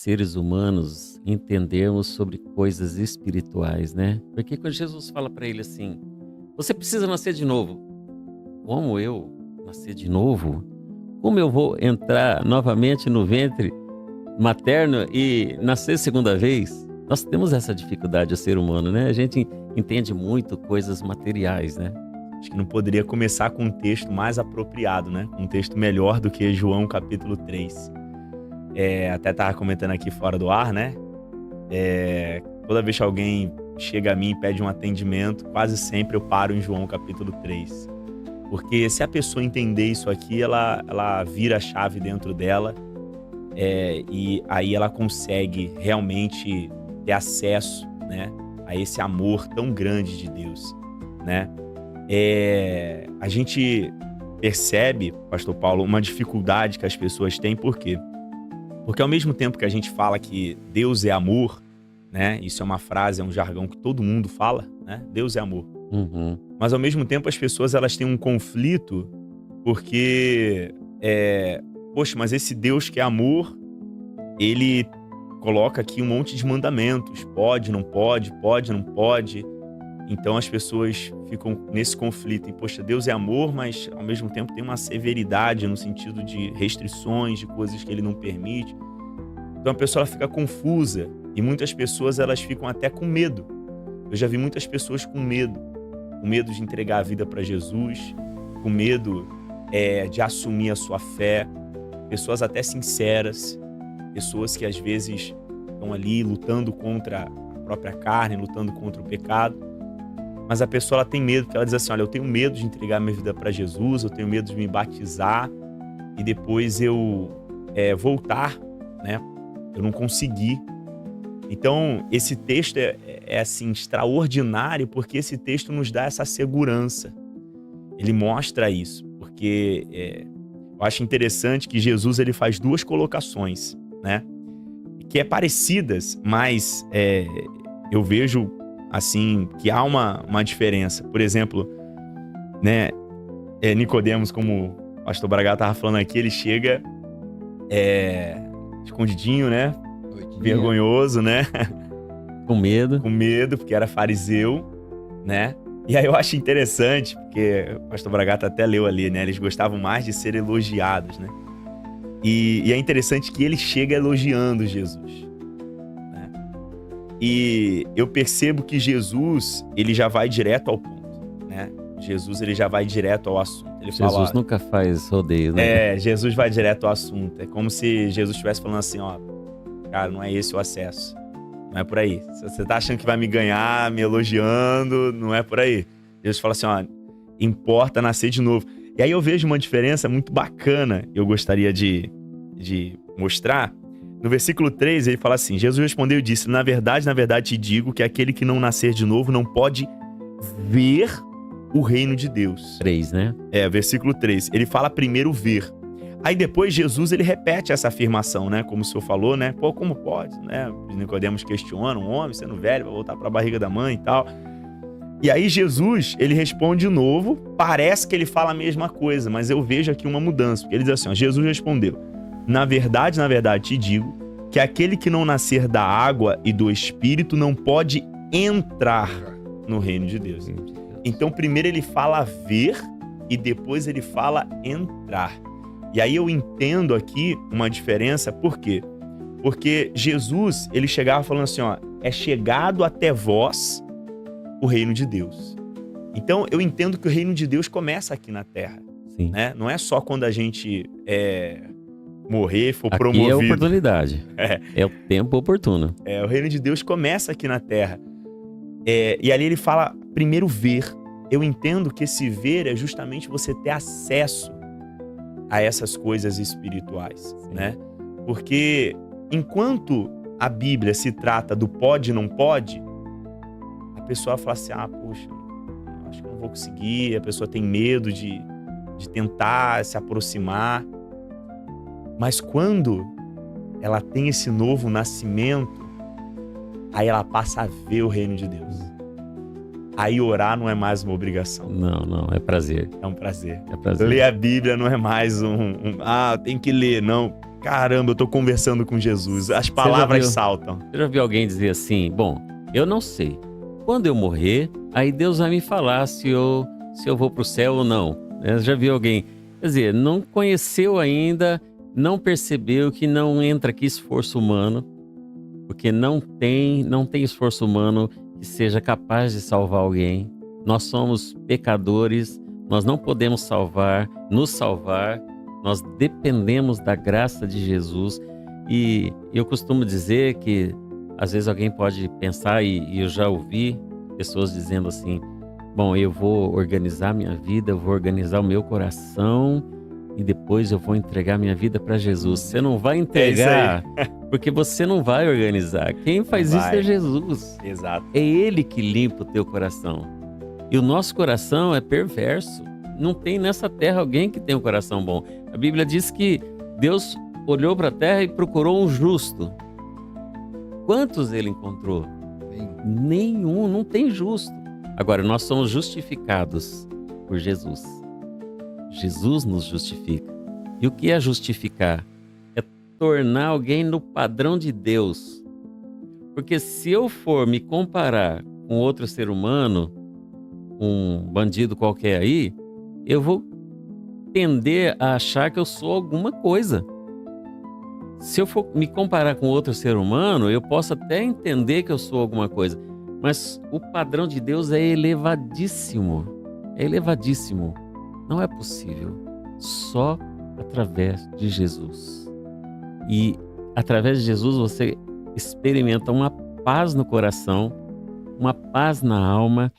seres humanos entendermos sobre coisas espirituais, né? Porque quando Jesus fala para ele assim: "Você precisa nascer de novo". Como eu nascer de novo? Como eu vou entrar novamente no ventre materno e nascer segunda vez? Nós temos essa dificuldade, o ser humano, né? A gente entende muito coisas materiais, né? Acho que não poderia começar com um texto mais apropriado, né? Um texto melhor do que João capítulo 3. Até estava comentando aqui fora do ar, né? Toda vez que alguém chega a mim e pede um atendimento, quase sempre eu paro em João capítulo 3. Porque se a pessoa entender isso aqui, ela vira a chave dentro dela, e aí ela consegue realmente ter acesso, né, a esse amor tão grande de Deus, né? A gente percebe, Pastor Paulo, uma dificuldade que as pessoas têm, por quê? Porque ao mesmo tempo que a gente fala que Deus é amor, né? Isso é uma frase, é um jargão que todo mundo fala, né? Deus é amor. Uhum. Mas ao mesmo tempo as pessoas elas têm um conflito porque, poxa, mas esse Deus que é amor, ele coloca aqui um monte de mandamentos. Pode, não pode, pode, não pode. Então as pessoas ficam nesse conflito. E, poxa, Deus é amor, mas ao mesmo tempo tem uma severidade no sentido de restrições, de coisas que ele não permite. Então a pessoa ela fica confusa e muitas pessoas elas ficam até com medo. Eu já vi muitas pessoas com medo de entregar a vida para Jesus, com medo de assumir a sua fé, pessoas até sinceras, pessoas que às vezes estão ali lutando contra a própria carne, lutando contra o pecado, mas a pessoa ela tem medo, porque ela diz assim: olha, eu tenho medo de entregar minha vida para Jesus, eu tenho medo de me batizar e depois eu voltar, né? Eu não consegui. Então, esse texto é assim, extraordinário, porque esse texto nos dá essa segurança. Ele mostra isso, porque eu acho interessante que Jesus ele faz duas colocações, né? Que é parecidas, mas eu vejo assim que há uma diferença. Por exemplo, né? Nicodemos, como o pastor Braga estava falando aqui, ele chega escondidinho, né? Vergonhoso, né? Com medo. Com medo, porque era fariseu, né? E aí eu acho interessante, porque o pastor Bragata até leu ali, né? Eles gostavam mais de ser elogiados, né? E é interessante que ele chega elogiando Jesus, né? E eu percebo que Jesus, ele já vai direto ao ponto, né? Jesus, ele já vai direto ao assunto. Ele Jesus fala, nunca faz rodeio, né? Jesus vai direto ao assunto. É como se Jesus estivesse falando assim, ó, cara, não é esse o acesso. Não é por aí. Se você tá achando que vai me ganhar, me elogiando, não é por aí. Jesus fala assim, ó, importa nascer de novo. E aí eu vejo uma diferença muito bacana, eu gostaria de mostrar. No versículo 3, ele fala assim, Jesus respondeu e disse, na verdade te digo que aquele que não nascer de novo não pode ver o reino de Deus. 3, né? Versículo 3. Ele fala primeiro ver. Aí depois Jesus ele repete essa afirmação, né? Como o senhor falou, né? Pô, como pode, né? Os Nicodemos questionam, um homem sendo velho vai voltar para a barriga da mãe e tal. E aí Jesus, ele responde de novo, parece que ele fala a mesma coisa, mas eu vejo aqui uma mudança. Porque ele diz assim, ó, Jesus respondeu, na verdade te digo, que aquele que não nascer da água e do Espírito não pode entrar no reino de Deus. Então primeiro ele fala ver e depois ele fala entrar. E aí eu entendo aqui uma diferença, por quê? Porque Jesus, ele chegava falando assim, ó, é chegado até vós o reino de Deus. Então eu entendo que o reino de Deus começa aqui na Terra. Sim. Né? Não é só quando a gente morrer, for Aqui promovido. é a oportunidade. É o tempo oportuno. O reino de Deus começa aqui na Terra. E ali ele fala, primeiro ver. Eu entendo que esse ver é justamente você ter acesso a essas coisas espirituais, né? Porque enquanto a Bíblia se trata do pode e não pode, a pessoa fala assim, poxa, acho que não vou conseguir, a pessoa tem medo de tentar se aproximar. Mas quando ela tem esse novo nascimento, aí ela passa a ver o reino de Deus. Aí orar não é mais uma obrigação. Não, é prazer. É um prazer. É prazer. Ler a Bíblia não é mais tem que ler, não. caramba, eu tô conversando com Jesus. As Você já palavras viu? saltam. Você já viu alguém dizer assim: bom, eu não sei. Quando eu morrer, aí Deus vai me falar se eu vou para o céu ou não. Já viu alguém? Quer dizer, não conheceu ainda, não percebeu que não entra aqui esforço humano, porque não tem esforço humano que seja capaz de salvar alguém. Nós somos pecadores, nós não podemos nos salvar, nós dependemos da graça de Jesus. E eu costumo dizer que às vezes alguém pode pensar, e eu já ouvi pessoas dizendo assim: bom, eu vou organizar minha vida, eu vou organizar o meu coração e depois eu vou entregar minha vida para Jesus. Você não vai É isso aí. entregar porque você não vai organizar. Quem Não faz isso é vai. Jesus. Exato. É Ele que limpa o teu coração. E o nosso coração é perverso. Não tem nessa terra alguém que tem um coração bom. A Bíblia diz que Deus olhou para a terra e procurou um justo. Quantos ele encontrou? Nenhum, não tem justo. Agora, nós somos justificados por Jesus. Jesus nos justifica. E o que é justificar? É tornar alguém no padrão de Deus. Porque se eu for me comparar com outro ser humano, um bandido qualquer aí, eu vou tender a achar que eu sou alguma coisa. Se eu for me comparar com outro ser humano, eu posso até entender que eu sou alguma coisa, mas o padrão de Deus é elevadíssimo. É elevadíssimo. Não é possível. Só através de Jesus. E através de Jesus você experimenta uma paz no coração, uma paz na alma